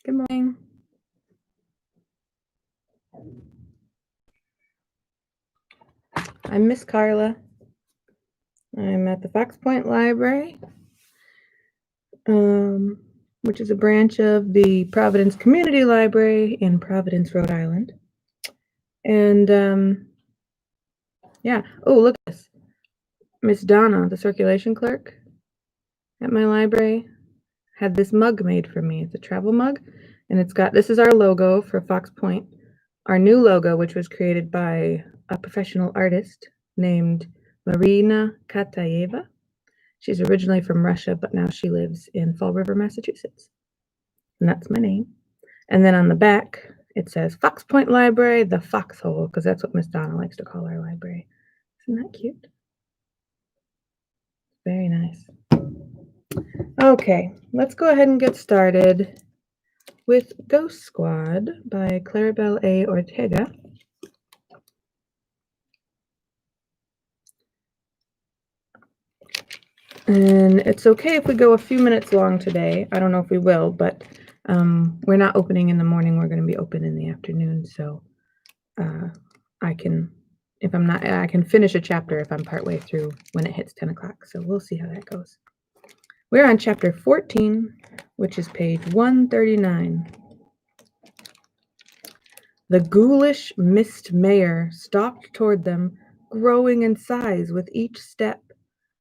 Good morning. I'm Miss Carla. I'm at the Fox Point Library, which is a branch of the Providence Community Library in Providence, Rhode Island. And yeah, oh, look at this. Miss Donna, the circulation clerk at my library, had this mug made for me. It's a travel mug, and this is our logo for Fox Point. Our new logo, which was created by a professional artist named Marina Katayeva. She's originally from Russia, but now she lives in Fall River, Massachusetts. And that's my name. And then on the back, it says Fox Point Library, the Foxhole, because that's what Miss Donna likes to call our library. Isn't that cute? Very nice. Okay, let's go ahead and get started with Ghost Squad by Claribel A. Ortega. And it's okay if we go a few minutes long today. I don't know if we will, but we're not opening in the morning. We're going to be open in the afternoon. So I can finish a chapter if I'm partway through when it hits 10 o'clock. So we'll see how that goes. We're on chapter 14, which is page 139. The ghoulish mist mayor stalked toward them, growing in size with each step.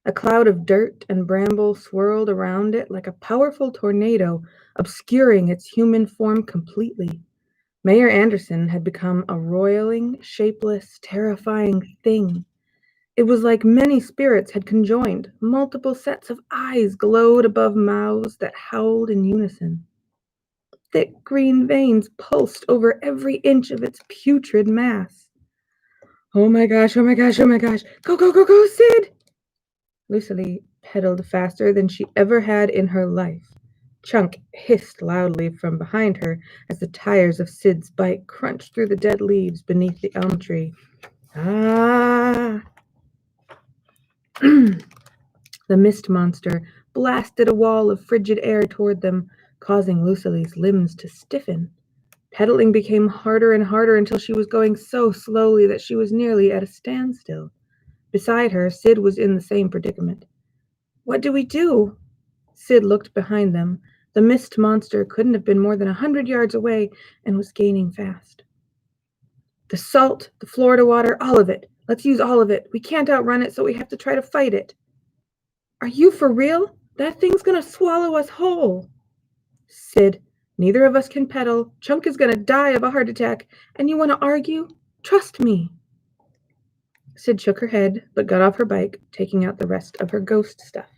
A cloud of dirt and bramble swirled around it like a powerful tornado, obscuring its human form completely. Mayor Anderson had become a roiling, shapeless, terrifying thing. It was like many spirits had conjoined. Multiple sets of eyes glowed above mouths that howled in unison. Thick green veins pulsed over every inch of its putrid mass. Oh my gosh, oh my gosh, oh my gosh. Go, go, go, go, Sid! Lucily pedaled faster than she ever had in her life. Chunk hissed loudly from behind her as the tires of Sid's bike crunched through the dead leaves beneath the elm tree. Ah! The mist monster blasted a wall of frigid air toward them, causing Lucily's limbs to stiffen. Pedaling became harder and harder until she was going so slowly that she was nearly at a standstill. Beside her, Sid was in the same predicament. What do we do? Sid looked behind them. The mist monster couldn't have been more than 100 yards away and was gaining fast. The salt, the Florida water, all of it. Let's use all of it. We can't outrun it, so we have to try to fight it. Are you for real? That thing's gonna swallow us whole. Sid, neither of us can pedal. Chunk is gonna die of a heart attack, and you want to argue? Trust me. Sid shook her head, but got off her bike, taking out the rest of her ghost stuff.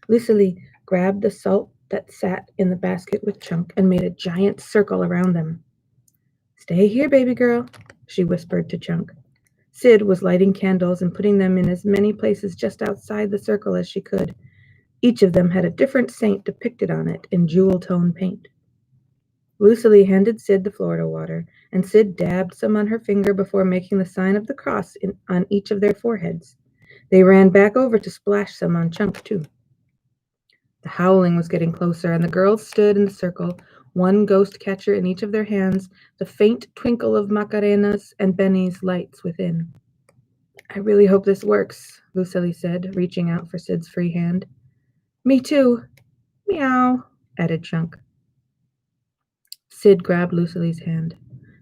Lucily grabbed the salt that sat in the basket with Chunk and made a giant circle around them. Stay here, baby girl, she whispered to Chunk. Sid was lighting candles and putting them in as many places just outside the circle as she could. Each of them had a different saint depicted on it in jewel-tone paint. Lucily handed Sid the Florida water, and Sid dabbed some on her finger before making the sign of the cross on each of their foreheads. They ran back over to splash some on Chunk, too. The howling was getting closer, and the girls stood in the circle, one ghost catcher in each of their hands, the faint twinkle of Macarena's and Benny's lights within. I really hope this works, Lucily said, reaching out for Sid's free hand. Me too. Meow, added Chunk. Sid grabbed Lucily's hand.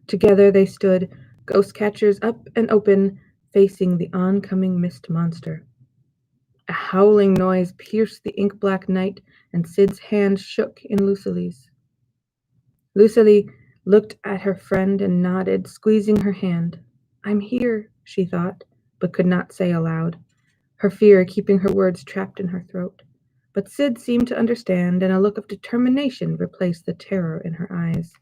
Together they stood, ghost catchers up and open, facing the oncoming mist monster. A howling noise pierced the ink-black night, and Sid's hand shook in Lucily's. Lucily looked at her friend and nodded, squeezing her hand. I'm here, she thought, but could not say aloud, her fear keeping her words trapped in her throat. But Sid seemed to understand, and a look of determination replaced the terror in her eyes.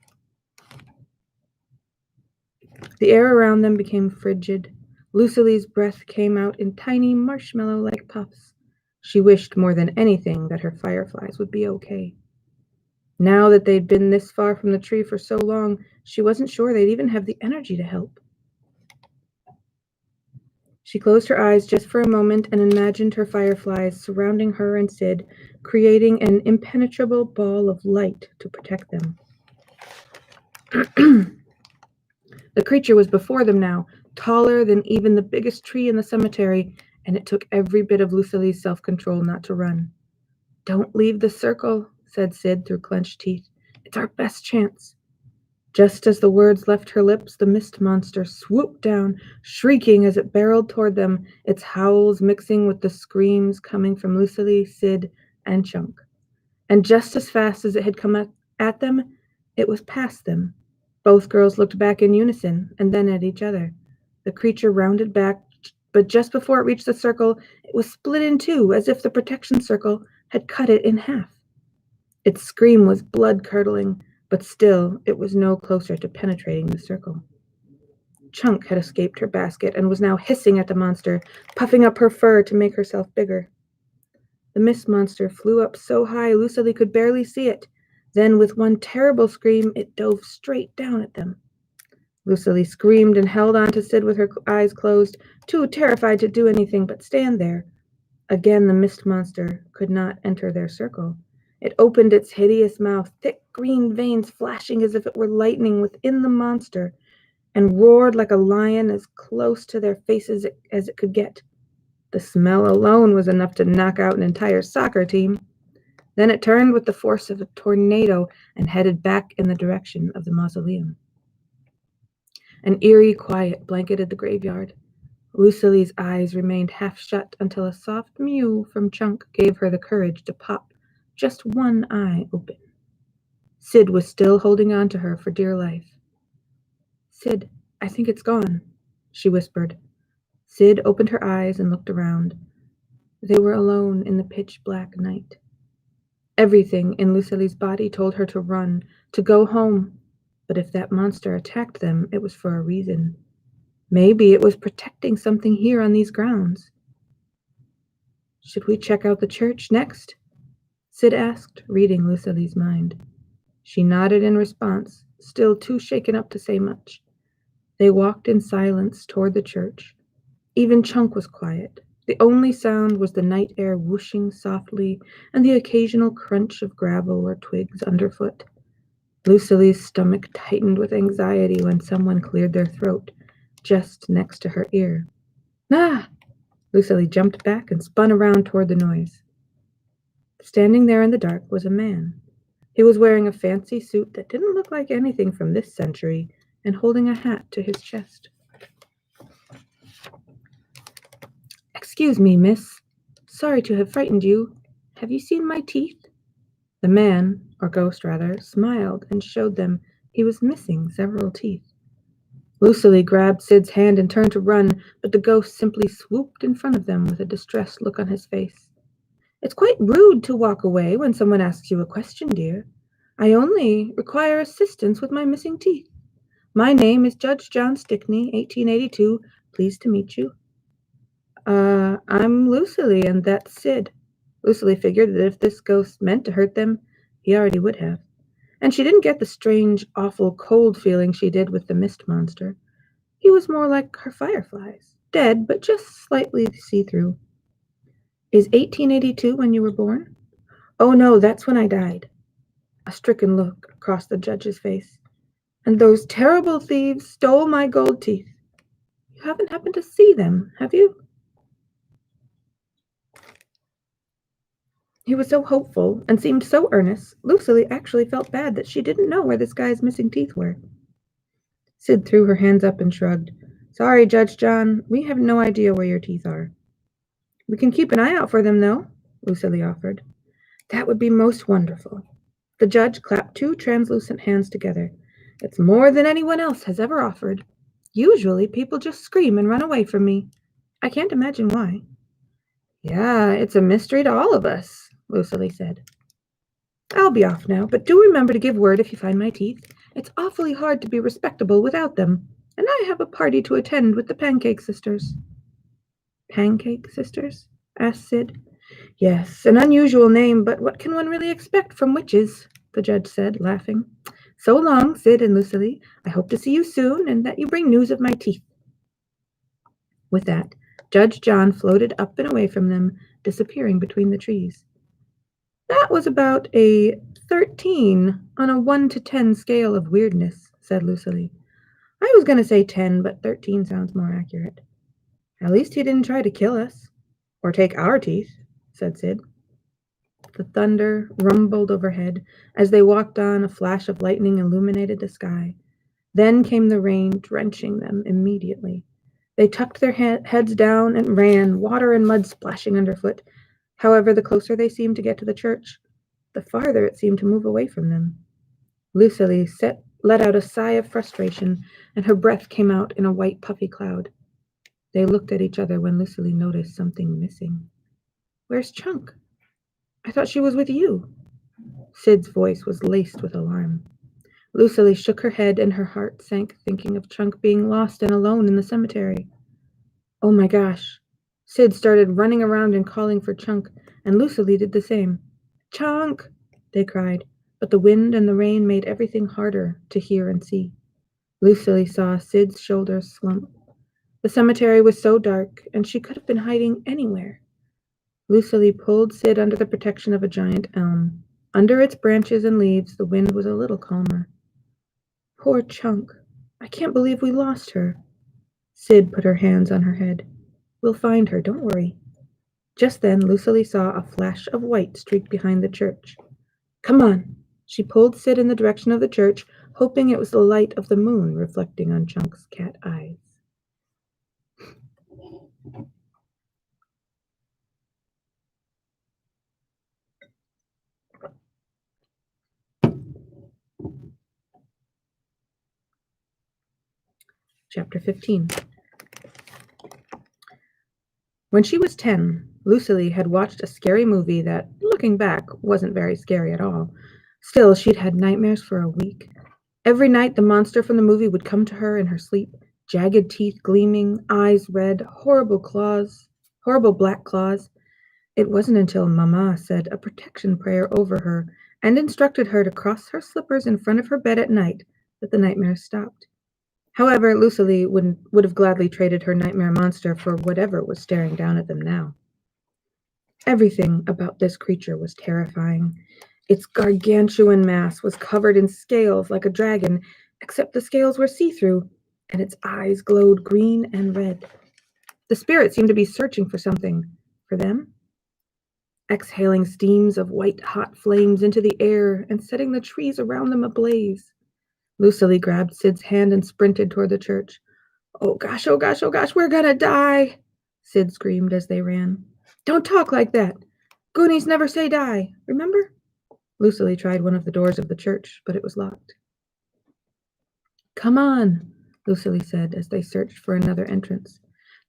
The air around them became frigid. Lucily's breath came out in tiny marshmallow-like puffs. She wished more than anything that her fireflies would be okay. Now that they'd been this far from the tree for so long, she wasn't sure they'd even have the energy to help. She closed her eyes just for a moment and imagined her fireflies surrounding her and Sid, creating an impenetrable ball of light to protect them. The creature was before them now, taller than even the biggest tree in the cemetery, and it took every bit of Lucille's self-control not to run. "Don't leave the circle," said Sid through clenched teeth. "It's our best chance." Just as the words left her lips, the mist monster swooped down, shrieking as it barreled toward them, its howls mixing with the screams coming from Lucille, Sid, and Chunk. And just as fast as it had come at them, it was past them. Both girls looked back in unison, and then at each other. The creature rounded back, but just before it reached the circle, it was split in two, as if the protection circle had cut it in half. Its scream was blood-curdling, but still it was no closer to penetrating the circle. Chunk had escaped her basket and was now hissing at the monster, puffing up her fur to make herself bigger. The mist monster flew up so high Lucille could barely see it. Then, with one terrible scream, it dove straight down at them. Lucille screamed and held on to Sid with her eyes closed, too terrified to do anything but stand there. Again, the mist monster could not enter their circle. It opened its hideous mouth, thick green veins flashing as if it were lightning within the monster, and roared like a lion as close to their faces as it could get. The smell alone was enough to knock out an entire soccer team. Then it turned with the force of a tornado and headed back in the direction of the mausoleum. An eerie quiet blanketed the graveyard. Lucille's eyes remained half shut until a soft mew from Chunk gave her the courage to pop just one eye open. Sid was still holding on to her for dear life. "Sid, I think it's gone," she whispered. Sid opened her eyes and looked around. They were alone in the pitch-black night. Everything in Lucille's body told her to run, to go home. But if that monster attacked them, it was for a reason. Maybe it was protecting something here on these grounds. "Should we check out the church next?" Sid asked, reading Lucille's mind. She nodded in response, still too shaken up to say much. They walked in silence toward the church. Even Chunk was quiet. The only sound was the night air whooshing softly and the occasional crunch of gravel or twigs underfoot. Lucille's stomach tightened with anxiety when someone cleared their throat, just next to her ear. "Ah!" Lucille jumped back and spun around toward the noise. Standing there in the dark was a man. He was wearing a fancy suit that didn't look like anything from this century and holding a hat to his chest. "Excuse me, miss. Sorry to have frightened you. Have you seen my teeth?" The man, or ghost rather, smiled and showed them he was missing several teeth. Lucille grabbed Sid's hand and turned to run, but the ghost simply swooped in front of them with a distressed look on his face. "It's quite rude to walk away when someone asks you a question, dear. I only require assistance with my missing teeth. My name is Judge John Stickney, 1882. Pleased to meet you." I'm Lucille, and that's Sid." Lucille figured that if this ghost meant to hurt them, he already would have. And she didn't get the strange, awful, cold feeling she did with the mist monster. He was more like her fireflies, dead, but just slightly see-through. "Is 1882 when you were born?" "Oh, no, that's when I died." A stricken look crossed the judge's face. "And those terrible thieves stole my gold teeth. You haven't happened to see them, have you?" He was so hopeful and seemed so earnest, Lucille actually felt bad that she didn't know where this guy's missing teeth were. Sid threw her hands up and shrugged. "Sorry, Judge John, we have no idea where your teeth are." "We can keep an eye out for them, though," Lucille offered. "That would be most wonderful." The judge clapped two translucent hands together. "It's more than anyone else has ever offered. Usually people just scream and run away from me. I can't imagine why." "Yeah, it's a mystery to all of us," Lucille said. "I'll be off now, but do remember to give word if you find my teeth. It's awfully hard to be respectable without them, and I have a party to attend with the Pancake Sisters." "Pancake Sisters?" asked Sid. "Yes, an unusual name, but what can one really expect from witches?" the judge said, laughing. "So long, Sid and Lucille. I hope to see you soon, and that you bring news of my teeth." With that, Judge John floated up and away from them, disappearing between the trees. That was about a 13 on a 1 to 10 scale of weirdness, said Lucily. I was going to say 10, but 13 sounds more accurate. At least he didn't try to kill us. Or take our teeth, said Sid. The thunder rumbled overhead. As they walked on, a flash of lightning illuminated the sky. Then came the rain, drenching them immediately. They tucked their heads down and ran, water and mud splashing underfoot. However, the closer they seemed to get to the church, the farther it seemed to move away from them. Lucily let out a sigh of frustration, and her breath came out in a white puffy cloud. They looked at each other when Lucily noticed something missing. Where's Chunk? I thought she was with you. Sid's voice was laced with alarm. Lucily shook her head and her heart sank thinking of Chunk being lost and alone in the cemetery. Oh my gosh. Sid started running around and calling for Chunk, and Lucily did the same. Chunk! They cried, but the wind and the rain made everything harder to hear and see. Lucily saw Sid's shoulders slump. The cemetery was so dark, and she could have been hiding anywhere. Lucily pulled Sid under the protection of a giant elm. Under its branches and leaves, the wind was a little calmer. Poor Chunk. I can't believe we lost her. Sid put her hands on her head. We'll find her, don't worry. Just then, Lucily saw a flash of white streak behind the church. Come on. She pulled Sid in the direction of the church, hoping it was the light of the moon reflecting on Chunk's cat eyes. Chapter 15. When she was 10, Lucily had watched a scary movie that, looking back, wasn't very scary at all. Still, she'd had nightmares for a week. Every night, the monster from the movie would come to her in her sleep, jagged teeth gleaming, eyes red, horrible black claws. It wasn't until Mama said a protection prayer over her and instructed her to cross her slippers in front of her bed at night that the nightmares stopped. However, Lucily would have gladly traded her nightmare monster for whatever was staring down at them now. Everything about this creature was terrifying. Its gargantuan mass was covered in scales like a dragon, except the scales were see-through, and its eyes glowed green and red. The spirit seemed to be searching for something. For them? Exhaling steams of white-hot flames into the air and setting the trees around them ablaze. Lucily grabbed Sid's hand and sprinted toward the church. Oh gosh, oh gosh, oh gosh, we're gonna die, Sid screamed as they ran. Don't talk like that. Goonies never say die, remember? Lucily tried one of the doors of the church, but it was locked. Come on, Lucily said as they searched for another entrance.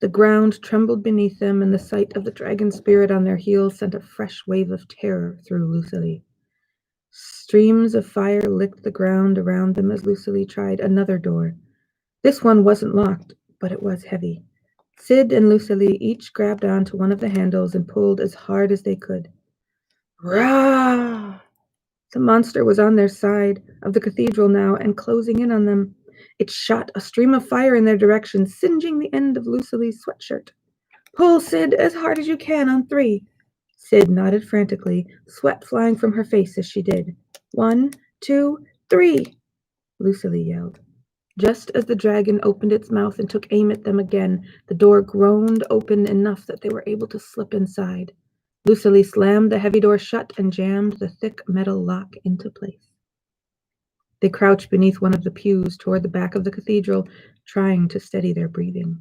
The ground trembled beneath them, and the sight of the dragon spirit on their heels sent a fresh wave of terror through Lucily. Streams of fire licked the ground around them as Lucily tried another door. This one wasn't locked, but it was heavy. Sid and Lucily each grabbed onto one of the handles and pulled as hard as they could. Rah! The monster was on their side of the cathedral now and closing in on them. It shot a stream of fire in their direction, singeing the end of Lucily's sweatshirt. Pull, Sid, as hard as you can on 3. Sid nodded frantically, sweat flying from her face as she did. 1, 2, 3, Lucily yelled. Just as the dragon opened its mouth and took aim at them again, the door groaned open enough that they were able to slip inside. Lucily slammed the heavy door shut and jammed the thick metal lock into place. They crouched beneath one of the pews toward the back of the cathedral, trying to steady their breathing.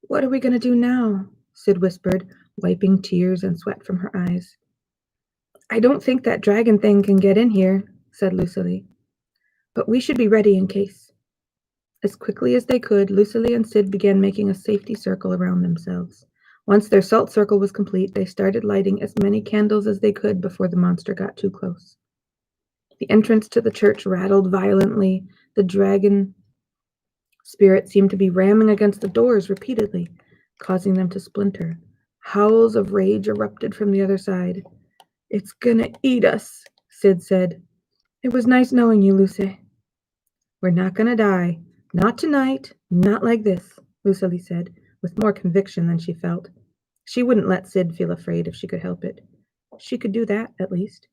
What are we going to do now? Sid whispered, wiping tears and sweat from her eyes. I don't think that dragon thing can get in here, said Lucily. But we should be ready in case. As quickly as they could, Lucily and Sid began making a safety circle around themselves. Once their salt circle was complete, they started lighting as many candles as they could before the monster got too close. The entrance to the church rattled violently. The dragon spirit seemed to be ramming against the doors repeatedly, causing them to splinter. Howls of rage erupted from the other side. It's gonna eat us, Sid said. It was nice knowing you, Lucy. We're not gonna die. Not tonight, not like this, Lucily said, with more conviction than she felt. She wouldn't let Sid feel afraid if she could help it. She could do that, at least.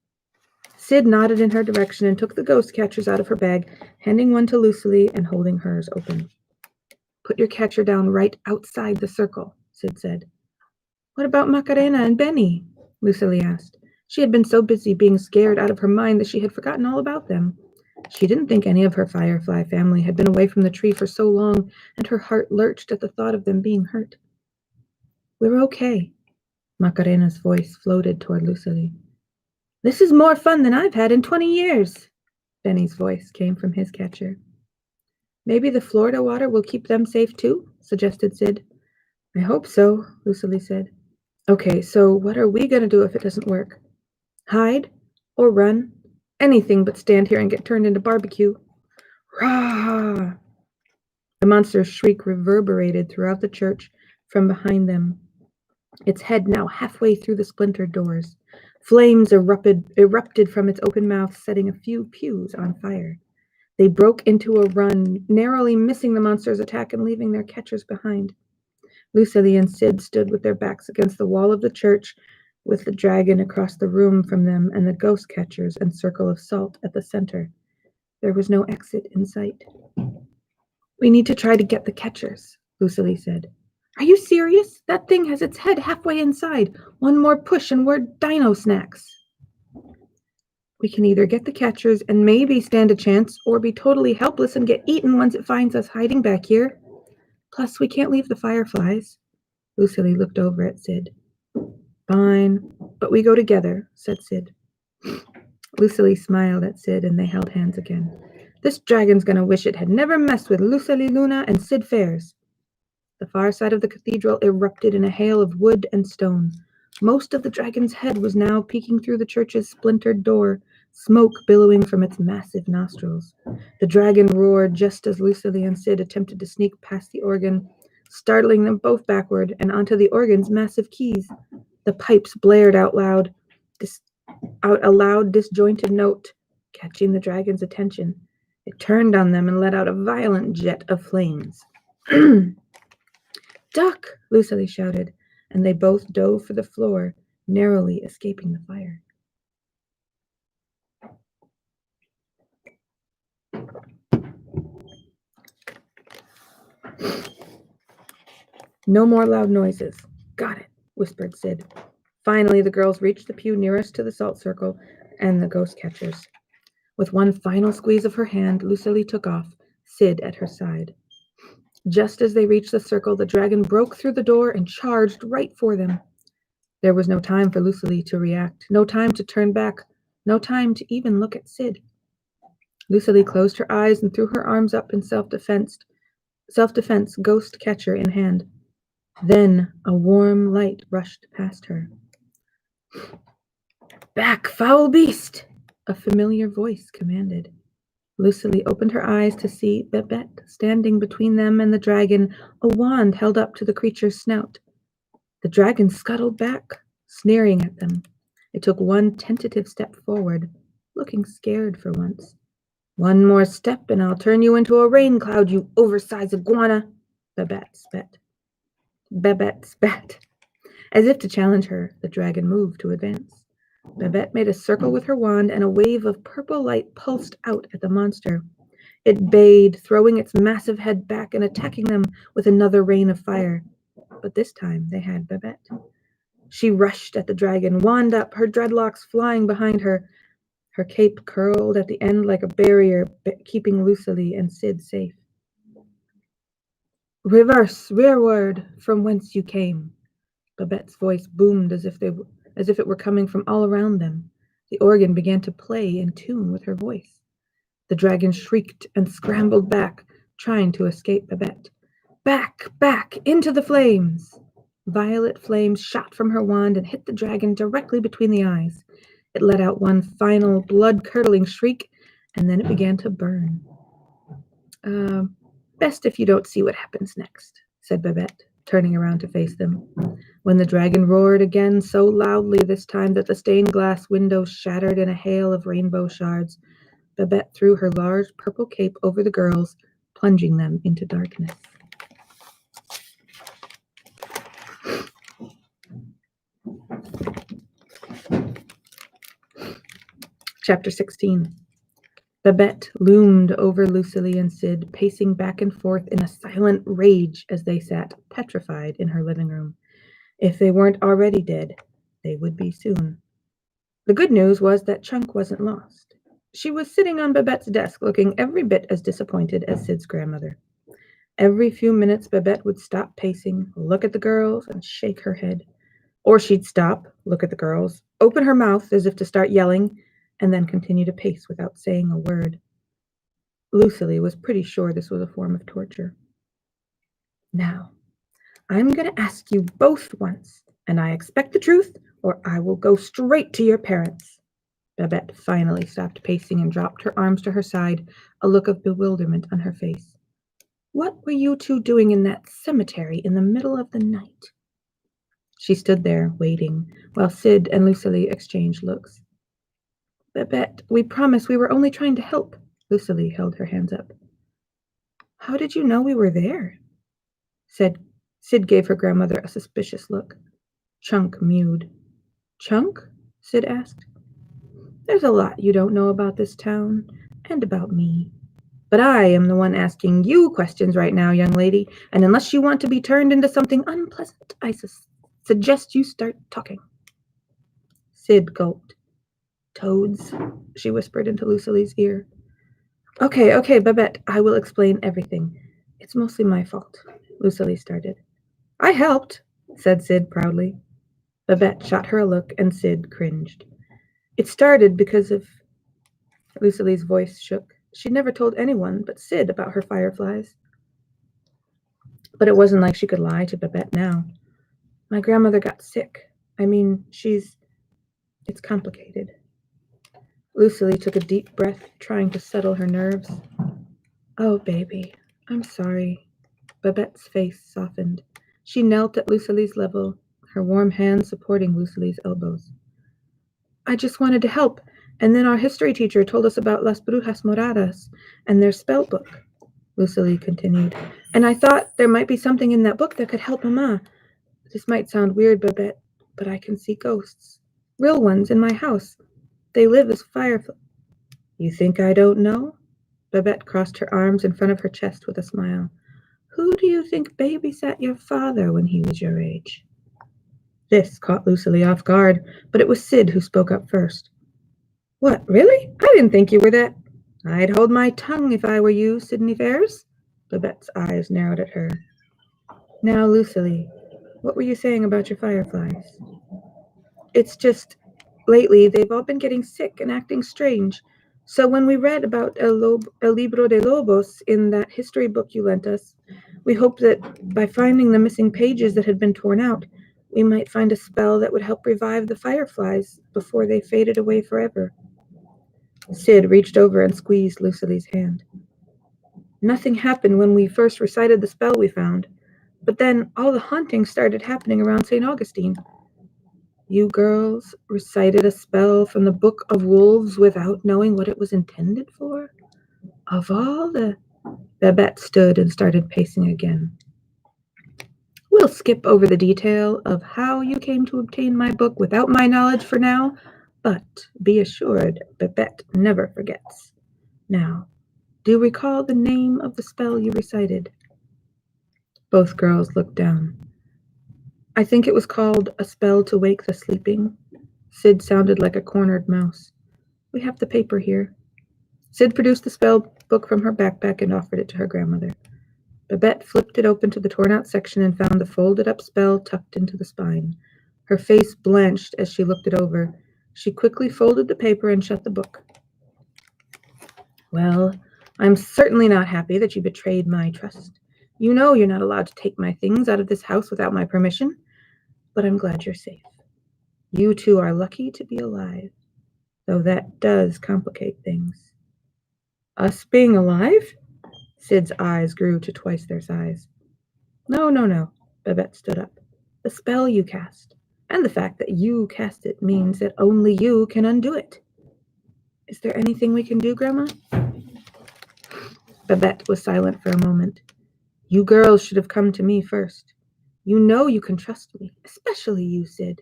Sid nodded in her direction and took the ghost catchers out of her bag, handing one to Lucily and holding hers open. "Put your catcher down right outside the circle," Sid said. "What about Macarena and Benny?" Lucily asked. She had been so busy being scared out of her mind that she had forgotten all about them. She didn't think any of her firefly family had been away from the tree for so long, and her heart lurched at the thought of them being hurt. "We're okay." Macarena's voice floated toward Lucily. "This is more fun than I've had in 20 years. Benny's voice came from his catcher. "Maybe the Florida water will keep them safe too," suggested Sid. "I hope so," Lucily said. "Okay, so what are we going to do if it doesn't work? Hide? Or run? Anything but stand here and get turned into barbecue." "Rah!" The monster's shriek reverberated throughout the church from behind them, its head now halfway through the splintered doors. Flames erupted from its open mouth, setting a few pews on fire. They broke into a run, narrowly missing the monster's attack and leaving their catchers behind. Lucily and Sid stood with their backs against the wall of the church, with the dragon across the room from them and the ghost catchers and circle of salt at the center. There was no exit in sight. "We need to try to get the catchers," Lucily said. "Are you serious? That thing has its head halfway inside. One more push and we're dino snacks." "We can either get the catchers and maybe stand a chance, or be totally helpless and get eaten once it finds us hiding back here. Plus, we can't leave the fireflies." Lucily looked over at Sid. "Fine, but we go together," said Sid. Lucily smiled at Sid and they held hands again. "This dragon's gonna wish it had never messed with Lucily Luna and Sid Fairs." The far side of the cathedral erupted in a hail of wood and stone. Most of the dragon's head was now peeking through the church's splintered door, smoke billowing from its massive nostrils. The dragon roared just as Lucily and Sid attempted to sneak past the organ, startling them both backward and onto the organ's massive keys. The pipes blared out a loud, disjointed note, catching the dragon's attention. It turned on them and let out a violent jet of flames. "Duck!" Lucily shouted, and they both dove for the floor, narrowly escaping the fire. "No more loud noises. Got it," whispered Sid. Finally, the girls reached the pew nearest to the salt circle and the ghost catchers. With one final squeeze of her hand, Lucily took off, Sid at her side. Just as they reached the circle, the dragon broke through the door and charged right for them. There was no time for Lucily to react, no time to turn back, no time to even look at Sid. Lucily closed her eyes and threw her arms up in self-defense, ghost catcher in hand. Then a warm light rushed past her. "Back, foul beast!" a familiar voice commanded. Lucily opened her eyes to see Babette standing between them and the dragon, a wand held up to the creature's snout. The dragon scuttled back, sneering at them. It took one tentative step forward, looking scared for once. "One more step and I'll turn you into a rain cloud, you oversized iguana," Babette spat. As if to challenge her, the dragon moved to advance. Babette made a circle with her wand and a wave of purple light pulsed out at the monster. It bayed, throwing its massive head back and attacking them with another rain of fire. But this time they had Babette. She rushed at the dragon, wand up, her dreadlocks flying behind her. Her cape curled at the end like a barrier, keeping Lucily and Sid safe. "Reverse, rearward, from whence you came." Babette's voice boomed as if it were coming from all around them. The organ began to play in tune with her voice. The dragon shrieked and scrambled back, trying to escape Babette. "Back, back, into the flames!" Violet flames shot from her wand and hit the dragon directly between the eyes. It let out one final blood-curdling shriek, and then it began to burn. Best if you don't see what happens next," said Babette, turning around to face them. When the dragon roared again so loudly this time that the stained glass windows shattered in a hail of rainbow shards, Babette threw her large purple cape over the girls, plunging them into darkness. Chapter 16. Babette loomed over Lucily and Sid, pacing back and forth in a silent rage as they sat petrified in her living room. If they weren't already dead, they would be soon. The good news was that Chunk wasn't lost. She was sitting on Babette's desk, looking every bit as disappointed as Sid's grandmother. Every few minutes, Babette would stop pacing, look at the girls, and shake her head. Or she'd stop, look at the girls, open her mouth as if to start yelling, and then continue to pace without saying a word. Lucily was pretty sure this was a form of torture. Now, I'm going to ask you both once, and I expect the truth, or I will go straight to your parents. Babette finally stopped pacing and dropped her arms to her side, a look of bewilderment on her face. What were you two doing in that cemetery in the middle of the night? She stood there, waiting, while Sid and Lucily exchanged looks. Babette, we promised we were only trying to help. Lucily held her hands up. How did you know we were there? Sid gave her grandmother a suspicious look. Chunk mewed. Chunk? Sid asked. There's a lot you don't know about this town, and about me. But I am the one asking you questions right now, young lady, and unless you want to be turned into something unpleasant, I suggest you start talking. Sid gulped. Toads, she whispered into Lucily's ear. Okay, Babette, I will explain everything. It's mostly my fault, Lucily started. I helped, said Sid proudly. Babette shot her a look, and Sid cringed. It started because of... Lucily's voice shook. She'd never told anyone but Sid about her fireflies. But it wasn't like she could lie to Babette now. My grandmother got sick. It's complicated. Lucily took a deep breath, trying to settle her nerves. Oh, baby, I'm sorry. Babette's face softened. She knelt at Lucily's level, her warm hands supporting Lucily's elbows. I just wanted to help, and then our history teacher told us about Las Brujas Moradas and their spell book, Lucily continued. And I thought there might be something in that book that could help Mama. This might sound weird, Babette, but I can see ghosts. Real ones in my house. They live as fireflies. You think I don't know? Babette crossed her arms in front of her chest with a smile. Who do you think babysat your father when he was your age? This caught Lucily off guard, but it was Sid who spoke up first. What, really? I didn't think you were that. I'd hold my tongue if I were you, Sydney Ferris. Babette's eyes narrowed at her. Now, Lucily, what were you saying about your fireflies? It's just, lately they've all been getting sick and acting strange. So when we read about El Libro de Lobos in that history book you lent us, we hoped that by finding the missing pages that had been torn out, we might find a spell that would help revive the fireflies before they faded away forever. Sid reached over and squeezed Lucily's hand. Nothing happened when we first recited the spell we found, but then all the hauntings started happening around Saint Augustine. You girls recited a spell from the Book of Wolves without knowing what it was intended for? Of all the... Babette stood and started pacing again. We'll skip over the detail of how you came to obtain my book without my knowledge for now, but be assured Babette never forgets. Now, do you recall the name of the spell you recited? Both girls looked down. I think it was called A Spell to Wake the Sleeping. Sid sounded like a cornered mouse. We have the paper here. Sid produced the spell book from her backpack and offered it to her grandmother. Babette flipped it open to the torn-out section and found the folded-up spell tucked into the spine. Her face blanched as she looked it over. She quickly folded the paper and shut the book. Well, I'm certainly not happy that you betrayed my trust. You know you're not allowed to take my things out of this house without my permission, but I'm glad you're safe. You two are lucky to be alive, though that does complicate things. Us being alive? Sid's eyes grew to twice their size. No, Babette stood up. The spell you cast, and the fact that you cast it means that only you can undo it. Is there anything we can do, Grandma? Babette was silent for a moment. You girls should have come to me first. You know you can trust me, especially you, Sid.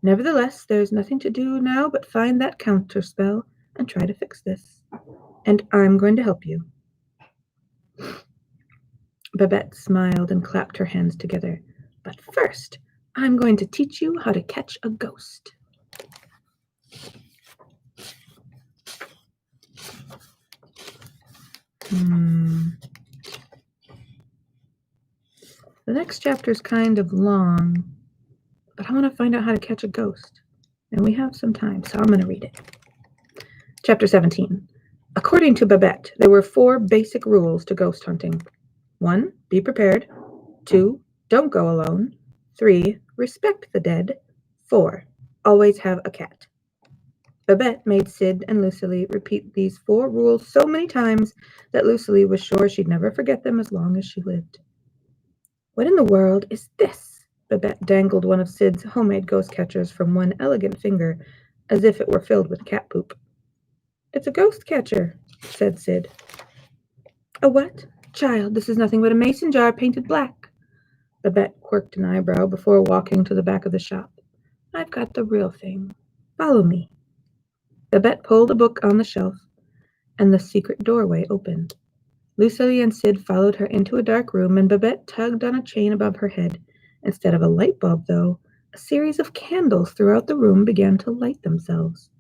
Nevertheless, there's nothing to do now but find that counter spell and try to fix this. And I'm going to help you." Babette smiled and clapped her hands together. "But first, I'm going to teach you how to catch a ghost." The next chapter is kind of long, but I want to find out how to catch a ghost. And we have some time, so I'm going to read it. Chapter 17. According to Babette, there were 4 basic rules to ghost hunting. 1. Be prepared. 2. Don't go alone. 3. Respect the dead. 4. Always have a cat. Babette made Sid and Lucily repeat these 4 rules so many times that Lucily was sure she'd never forget them as long as she lived. "What in the world is this?" Babette dangled one of Sid's homemade ghost catchers from one elegant finger, as if it were filled with cat poop. "It's a ghost catcher," said Sid. "A what? Child, this is nothing but a mason jar painted black." Babette quirked an eyebrow before walking to the back of the shop. "I've got the real thing. Follow me." Babette pulled a book on the shelf, and the secret doorway opened. Lucily and Sid followed her into a dark room, and Babette tugged on a chain above her head. Instead of a light bulb, though, a series of candles throughout the room began to light themselves.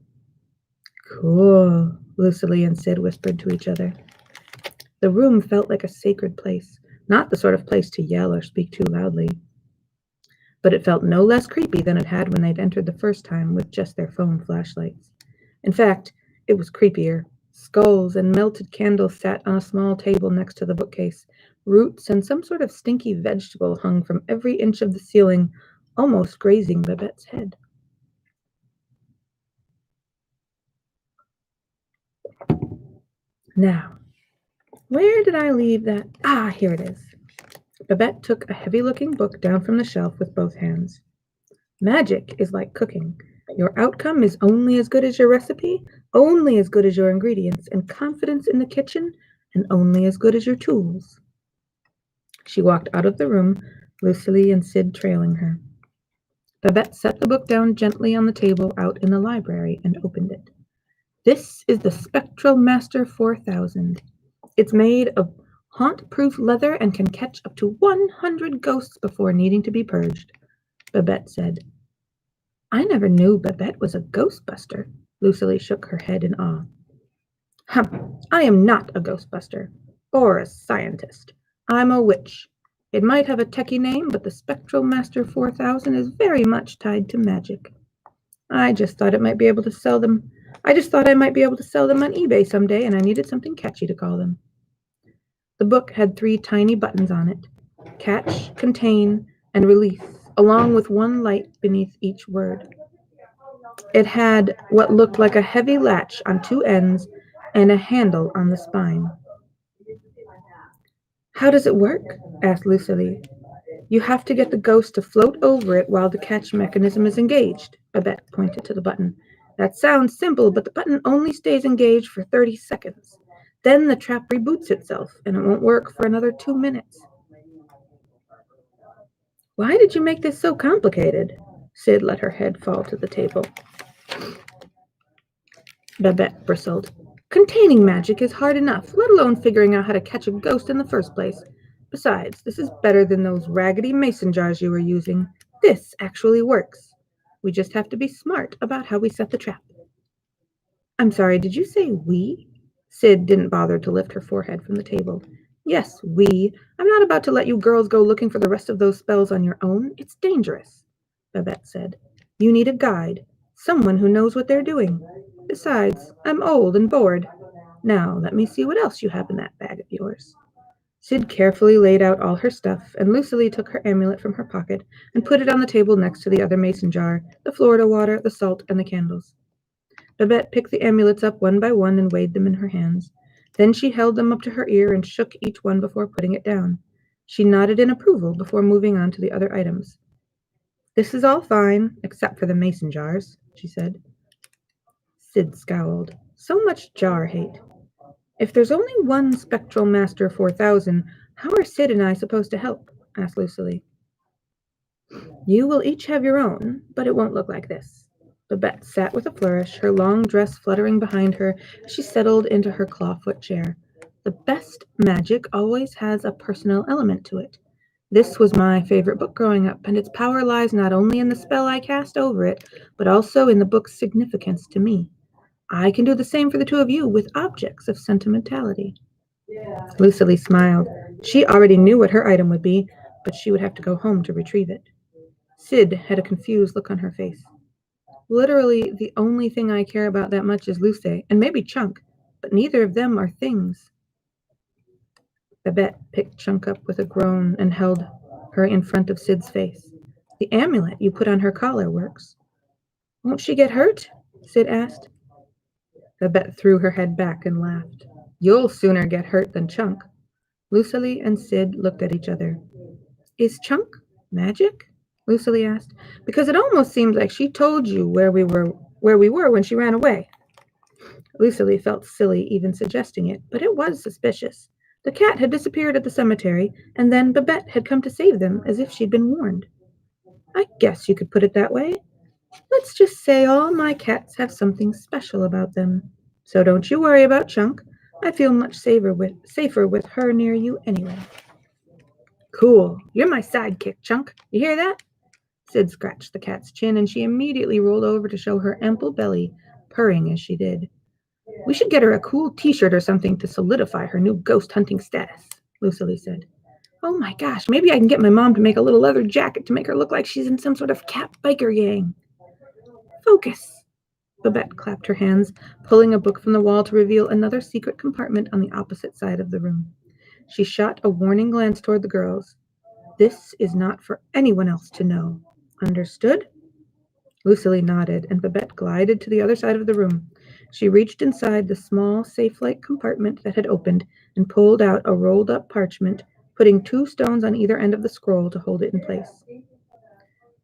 "Cool," Lucily and Sid whispered to each other. The room felt like a sacred place, not the sort of place to yell or speak too loudly. But it felt no less creepy than it had when they'd entered the first time with just their phone flashlights. In fact, it was creepier. Skulls and melted candles sat on a small table next to the bookcase. Roots and some sort of stinky vegetable hung from every inch of the ceiling, almost grazing Babette's head. Now, where did I leave that? Ah, here it is. Babette took a heavy-looking book down from the shelf with both hands. "Magic is like cooking. Your outcome is only as good as your recipe, only as good as your ingredients, and confidence in the kitchen, and only as good as your tools." She walked out of the room, Lucily and Sid trailing her. Babette set the book down gently on the table out in the library and opened it. "This is the Spectral Master 4000. It's made of haunt-proof leather and can catch up to 100 ghosts before needing to be purged," Babette said. "I never knew Babette was a ghostbuster." Lucily shook her head in awe. I am not a ghostbuster or a scientist. I'm a witch. It might have a techie name, but the Spectral Master 4000 is very much tied to magic. I just thought I might be able to sell them on eBay someday, and I needed something catchy to call them." The book had 3 tiny buttons on it: catch, contain, and release, along with one light beneath each word. It had what looked like a heavy latch on 2 ends and a handle on the spine. "How does it work?" asked Lucily. "You have to get the ghost to float over it while the catch mechanism is engaged." Babette pointed to the button. "That sounds simple, but the button only stays engaged for 30 seconds. Then the trap reboots itself, and it won't work for another 2 minutes. "Why did you make this so complicated?" Sid let her head fall to the table. Babette bristled. "Containing magic is hard enough, let alone figuring out how to catch a ghost in the first place. Besides, this is better than those raggedy mason jars you were using. This actually works. We just have to be smart about how we set the trap." "I'm sorry, did you say we?" Sid didn't bother to lift her forehead from the table. "Yes, we. I'm not about to let you girls go looking for the rest of those spells on your own. It's dangerous," Babette said. "You need a guide, someone who knows what they're doing. Besides, I'm old and bored. Now, let me see what else you have in that bag of yours." Sid carefully laid out all her stuff, and Lucily took her amulet from her pocket and put it on the table next to the other mason jar, the Florida water, the salt, and the candles. Babette picked the amulets up one by one and weighed them in her hands. Then she held them up to her ear and shook each one before putting it down. She nodded in approval before moving on to the other items. "This is all fine, except for the mason jars," she said. Sid scowled. So much jar hate. "If there's only one Spectral Master 4000, how are Sid and I supposed to help?" asked Lucily. "You will each have your own, but it won't look like this." Babette sat with a flourish, her long dress fluttering behind her as she settled into her clawfoot chair. The best magic always has a personal element to it. This was my favorite book growing up, and its power lies not only in the spell I cast over it, but also in the book's significance to me. I can do the same for the two of you with objects of sentimentality. Lucily smiled. She already knew what her item would be, but she would have to go home to retrieve it. Sid had a confused look on her face. Literally, the only thing I care about that much is Luce, and maybe Chunk, but neither of them are things. Babette picked Chunk up with a groan and held her in front of Sid's face. The amulet you put on her collar works. Won't she get hurt? Sid asked. Babette threw her head back and laughed. You'll sooner get hurt than Chunk. Lucily and Sid looked at each other. Is Chunk magic? Lucily asked. Because it almost seems like she told you where we were when she ran away. Lucily felt silly even suggesting it, but it was suspicious. The cat had disappeared at the cemetery, and then Babette had come to save them as if she'd been warned. I guess you could put it that way. Let's just say all my cats have something special about them. So don't you worry about Chunk. I feel much safer with her near you anyway. Cool. You're my sidekick, Chunk. You hear that? Sid scratched the cat's chin, and she immediately rolled over to show her ample belly, purring as she did. We should get her a cool t-shirt or something to solidify her new ghost hunting status, Lucily said. Oh my gosh, maybe I can get my mom to make a little leather jacket to make her look like she's in some sort of cat biker gang. Focus. Babette clapped her hands, pulling a book from the wall to reveal another secret compartment on the opposite side of the room. She shot a warning glance toward the girls. This is not for anyone else to know. Understood? Lucily nodded, and Babette glided to the other side of the room. She reached inside the small, safe-like compartment that had opened and pulled out a rolled-up parchment, putting 2 stones on either end of the scroll to hold it in place.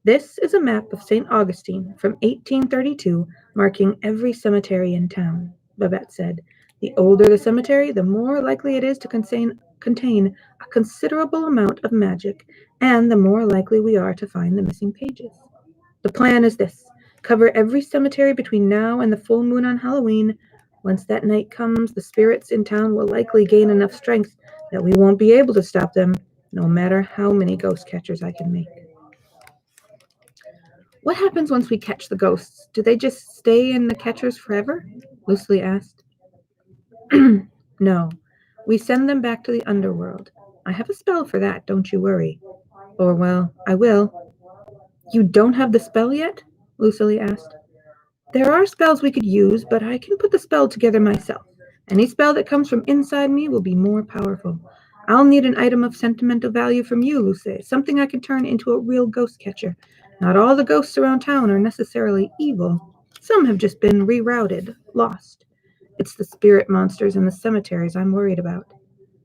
This is a map of Saint Augustine from 1832, marking every cemetery in town, Babette said. The older the cemetery, the more likely it is to contain a considerable amount of magic, and the more likely we are to find the missing pages. The plan is this. Cover every cemetery between now and the full moon on Halloween. Once that night comes, the spirits in town will likely gain enough strength that we won't be able to stop them, no matter how many ghost catchers I can make. What happens once we catch the ghosts? Do they just stay in the catchers forever? Lucily asked. No. We send them back to the underworld. I have a spell for that, don't you worry. Or, well, I will. You don't have the spell yet? Lucily asked. There are spells we could use, but I can put the spell together myself. Any spell that comes from inside me will be more powerful. I'll need an item of sentimental value from you, Luce, something I can turn into a real ghost catcher. Not all the ghosts around town are necessarily evil. Some have just been rerouted, lost. It's the spirit monsters in the cemeteries I'm worried about.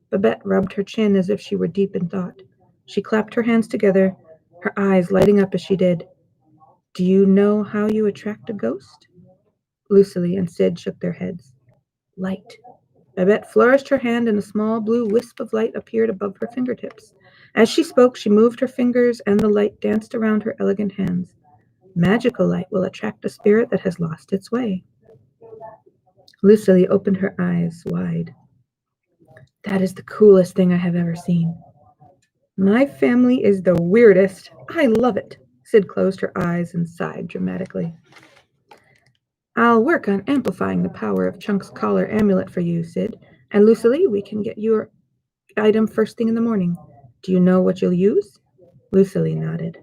Babette rubbed her chin as if she were deep in thought. She clapped her hands together, her eyes lighting up as she did. Do you know how you attract a ghost? Lucily and Sid shook their heads. Light. Babette flourished her hand, and a small blue wisp of light appeared above her fingertips. As she spoke, she moved her fingers, and the light danced around her elegant hands. Magical light will attract a spirit that has lost its way. Lucily opened her eyes wide. That is the coolest thing I have ever seen. My family is the weirdest. I love it. Sid closed her eyes and sighed dramatically. I'll work on amplifying the power of Chunk's collar amulet for you, Sid. And Lucily, we can get your item first thing in the morning. Do you know what you'll use? Lucily nodded.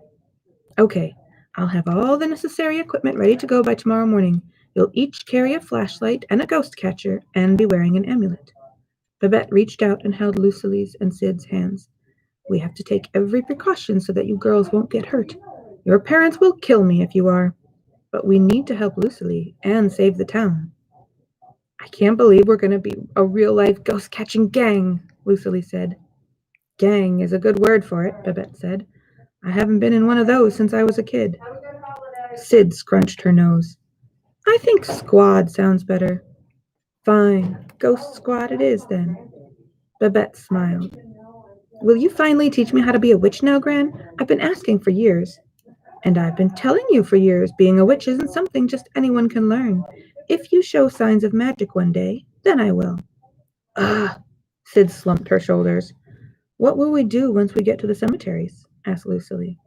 Okay, I'll have all the necessary equipment ready to go by tomorrow morning. You'll each carry a flashlight and a ghost catcher and be wearing an amulet. Babette reached out and held Lucily's and Sid's hands. We have to take every precaution so that you girls won't get hurt. Your parents will kill me if you are. But we need to help Lucily and save the town. I can't believe we're going to be a real-life ghost-catching gang, Lucily said. Gang is a good word for it, Babette said. I haven't been in one of those since I was a kid. Sid scrunched her nose. I think squad sounds better. Fine, ghost squad it is then. Babette smiled. Will you finally teach me how to be a witch now, Gran? I've been asking for years. And I've been telling you for years, being a witch isn't something just anyone can learn. If you show signs of magic one day, then I will. Ah, Sid slumped her shoulders. What will we do once we get to the cemeteries? Asked Lucily.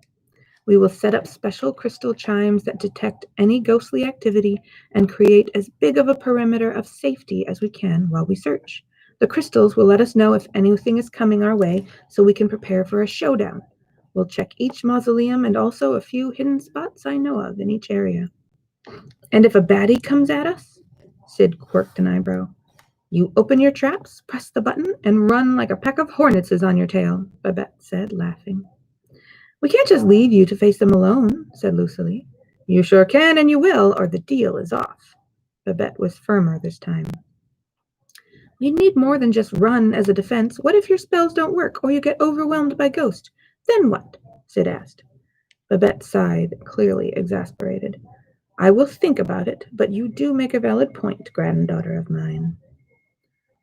We will set up special crystal chimes that detect any ghostly activity and create as big of a perimeter of safety as we can while we search. The crystals will let us know if anything is coming our way so we can prepare for a showdown. We'll check each mausoleum and also a few hidden spots I know of in each area. And if a baddie comes at us? Sid quirked an eyebrow. You open your traps, press the button, and run like a pack of hornets is on your tail, Babette said, laughing. We can't just leave you to face them alone, said Lucily. You sure can, and you will, or the deal is off. Babette was firmer this time. You need more than just run as a defense. What if your spells don't work, or you get overwhelmed by ghosts? Then what? Sid asked. Babette sighed, clearly exasperated. I will think about it, but you do make a valid point, granddaughter of mine.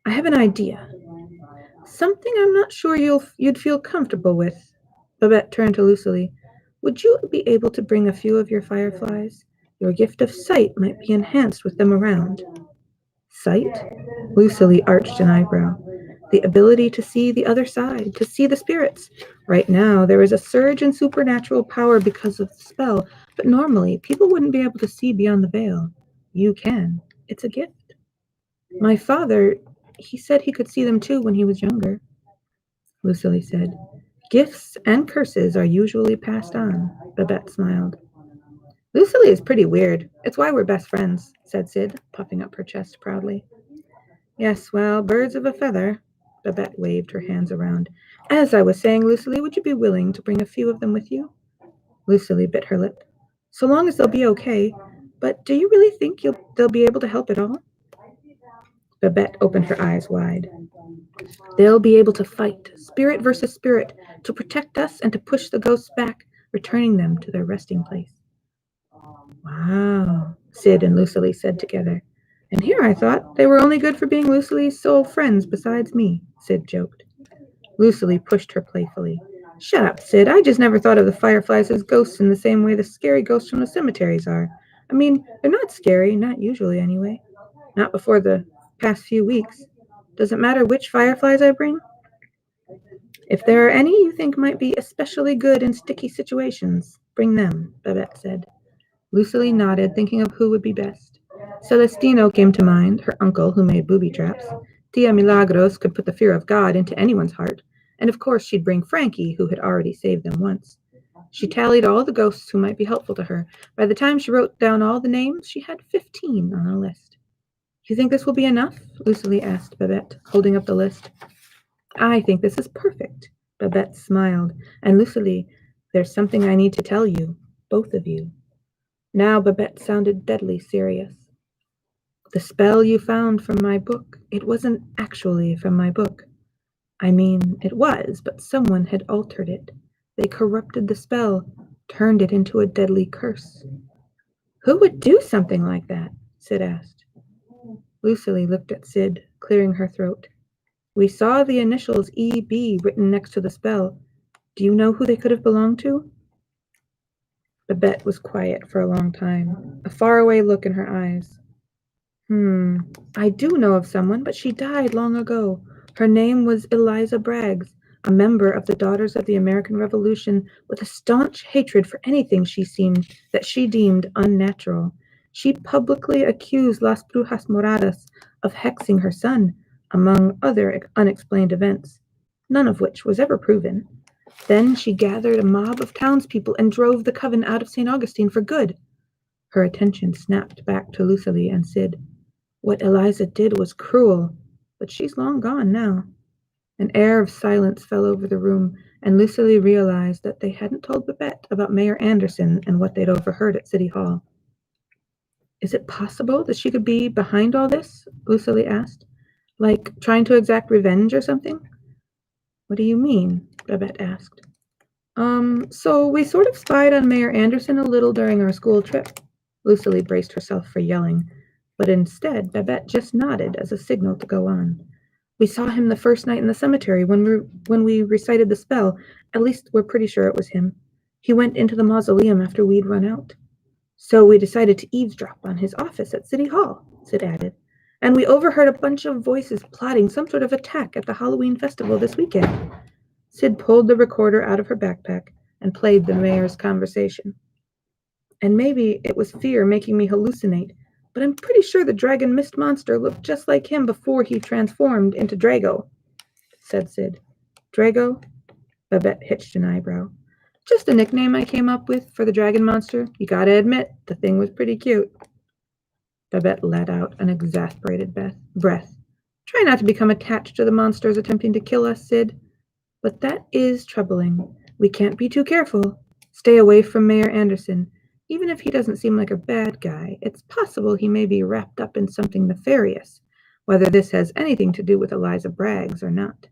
I have an idea. Something I'm not sure you'd feel comfortable with. Babette turned to Lucily. Would you be able to bring a few of your fireflies? Your gift of sight might be enhanced with them around. Sight? Lucily arched an eyebrow. The ability to see the other side, to see the spirits. Right now, there is a surge in supernatural power because of the spell, but normally, people wouldn't be able to see beyond the veil. You can. It's a gift. My father, he said he could see them too when he was younger, Lucily said. Gifts and curses are usually passed on, Babette smiled. Lucily is pretty weird. It's why we're best friends, said Sid, puffing up her chest proudly. Yes, well, birds of a feather, Babette waved her hands around. As I was saying, Lucily, would you be willing to bring a few of them with you? Lucily bit her lip. So long as they'll be okay. But do you really think they'll be able to help at all? Babette opened her eyes wide. They'll be able to fight, spirit versus spirit, to protect us and to push the ghosts back, returning them to their resting place. Wow, Sid and Lucily said together. And here I thought they were only good for being Lucily's sole friends besides me, Sid joked. Lucily pushed her playfully. Shut up, Sid. I just never thought of the fireflies as ghosts in the same way the scary ghosts from the cemeteries are. I mean, they're not scary, not usually anyway. Not before the past few weeks. Does it matter which fireflies I bring? If there are any you think might be especially good in sticky situations, bring them, Babette said. Lucily nodded, thinking of who would be best. Celestino came to mind, her uncle who made booby traps. Tia Milagros could put the fear of God into anyone's heart, and of course she'd bring Frankie, who had already saved them once. She tallied all the ghosts who might be helpful to her. By the time she wrote down all the names, she had 15 on a list. You think this will be enough? Lucily asked Babette, holding up the list. I think this is perfect, Babette smiled. And Lucily, there's something I need to tell you, both of you. Now Babette sounded deadly serious. The spell you found from my book, it wasn't actually from my book. I mean, it was, but someone had altered it. They corrupted the spell, turned it into a deadly curse. Who would do something like that? Sid asked. Lucily looked at Sid, clearing her throat. We saw the initials E.B. written next to the spell. Do you know who they could have belonged to? Babette was quiet for a long time, a faraway look in her eyes. I do know of someone, but she died long ago. Her name was Eliza Braggs, a member of the Daughters of the American Revolution with a staunch hatred for anything she deemed unnatural. She publicly accused Las Brujas Moradas of hexing her son, among other unexplained events, none of which was ever proven. Then she gathered a mob of townspeople and drove the coven out of Saint Augustine for good. Her attention snapped back to Lucily and Sid. What Eliza did was cruel, but she's long gone now. An air of silence fell over the room, and Lucily realized that they hadn't told Babette about Mayor Anderson and what they'd overheard at City Hall. Is it possible that she could be behind all this? Lucily asked. Like trying to exact revenge or something? What do you mean? Babette asked. So we sort of spied on Mayor Anderson a little during our school trip. Lucily braced herself for yelling, but instead Babette just nodded as a signal to go on. We saw him the first night in the cemetery when we recited the spell. At least we're pretty sure it was him. He went into the mausoleum after we'd run out. So we decided to eavesdrop on his office at City Hall, Sid added. And we overheard a bunch of voices plotting some sort of attack at the Halloween festival this weekend. Sid pulled the recorder out of her backpack and played the mayor's conversation. And maybe it was fear making me hallucinate, but I'm pretty sure the dragon mist monster looked just like him before he transformed into Drago, said Sid. Drago? Babette hitched an eyebrow. Just a nickname I came up with for the dragon monster. You gotta admit, the thing was pretty cute. Babette let out an exasperated breath. Try not to become attached to the monsters attempting to kill us, Sid. But that is troubling. We can't be too careful. Stay away from Mayor Anderson. Even if he doesn't seem like a bad guy, it's possible he may be wrapped up in something nefarious, whether this has anything to do with Eliza Braggs or not.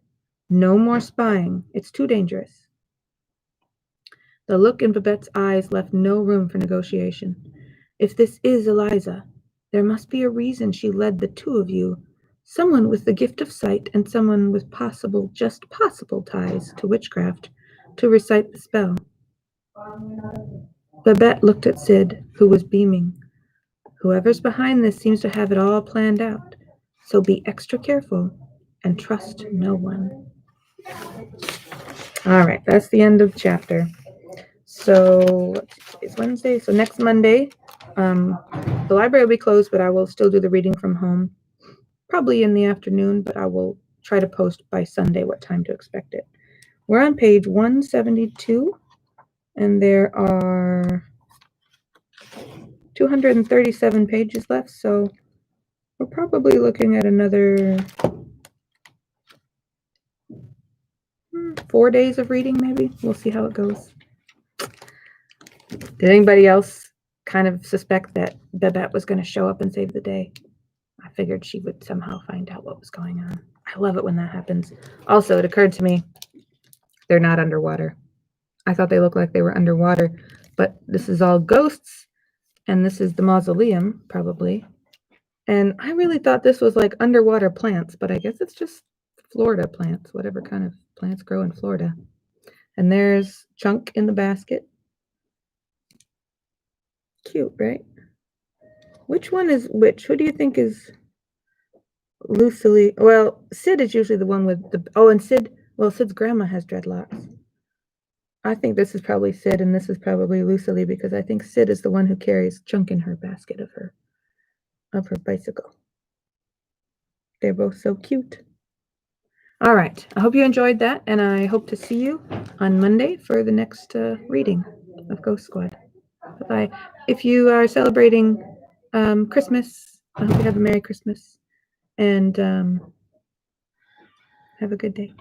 No more spying. It's too dangerous. The look in Babette's eyes left no room for negotiation. If this is Eliza, there must be a reason she led the two of you, someone with the gift of sight and someone with just possible ties to witchcraft, to recite the spell. Babette looked at Sid, who was beaming. Whoever's behind this seems to have it all planned out, so be extra careful and trust no one. All right, that's the end of the chapter. So it's Wednesday, so next Monday, the library will be closed, but I will still do the reading from home, probably in the afternoon, but I will try to post by Sunday what time to expect it. We're on page 172, and there are 237 pages left, so we're probably looking at another 4 days of reading, maybe. We'll see how it goes. Did anybody else kind of suspect that Babette was going to show up and save the day? I figured she would somehow find out what was going on. I love it when that happens. Also, it occurred to me, they're not underwater. I thought they looked like they were underwater, but this is all ghosts, and this is the mausoleum, probably. And I really thought this was like underwater plants, but I guess it's just Florida plants, whatever kind of plants grow in Florida. And there's Chunk in the basket. Cute, right? Which one is which? Who do you think is Lucily? Well, Sid is usually the one with the... Oh, and Sid... Well, Sid's grandma has dreadlocks. I think this is probably Sid, and this is probably Lucily, because I think Sid is the one who carries Chunk in her basket of her bicycle. They're both so cute. All right. I hope you enjoyed that, and I hope to see you on Monday for the next reading of Ghost Squad. Bye-bye. If you are celebrating Christmas, I hope you have a Merry Christmas, and have a good day.